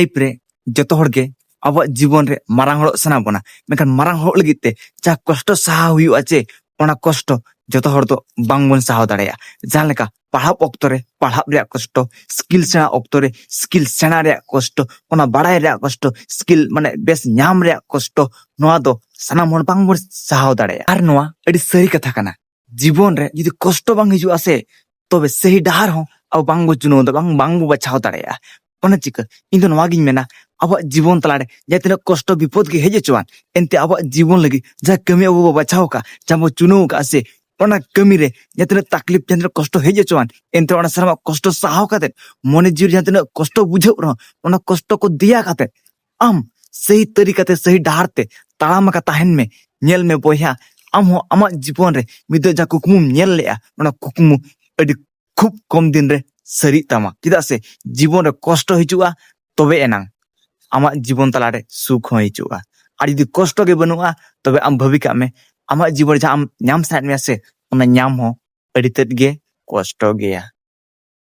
Life रे जतो हर के अब जीवन रे मारांग हड़ सना बना मेखान मारांग हड़ लगित ते जा कष्ट सहा हुयुआ चे ओना कष्ट जतो हर तो बांग बोन सहाव दाड़ेया जहां लेका पढ़ाव ऑक्तो रे पढ़ाव रे कष्ट स्किल सेना ऑक्तो रे स्किल सेना रे कष्ट ओना बाड़ाय रे कष्ट स्किल माने बेस ᱧᱟᱢ रे कष्ट नोआ दो सनाम हड़ बांग बोन सहाव दाड़ेया आर नोआ अडी सही कथा कना जीवन रे जुदी कष्ट बांग हिजुआ से तबे सही डाहार हो अब बांग बो चुनो द बांग बो बचाव दाड़ेया ओना चिका इन दो नोआ गिन मेना अब जीवन तलाड़े जतिना कष्ट विपद के हेजे चुआन एनते अब जीवन लगी जा कमी अब बचाव का जाबो चुनो का से ओना कमी रे जतिना तकलीफ जतिना कष्ट हेजे चुआन एनते ओना सारा कष्ट सहाव काते मने जीव जतिना कष्ट बुझे ओना कष्ट को दिया काते आम सही तरीका ते सही डाहार ते ताड़ाम का ताहन में नेल में बोया आम हो आमा जीवन रे मिद जा कुकुम नेल लेया ओना कुकुम अडी खूब कम दिन रे सरी तामा चिदा से जीवन रे कष्ट हिजुआ तबे एनांग आमा जीवन तलारे सुख हो हिजुआ आर यदि कष्ट के बनुआ तबे आम भविका में आमा जीवन जा आम ᱧᱟᱢ साइड में से ओना ᱧᱟᱢ हो अडी तेद गे कष्ट गया।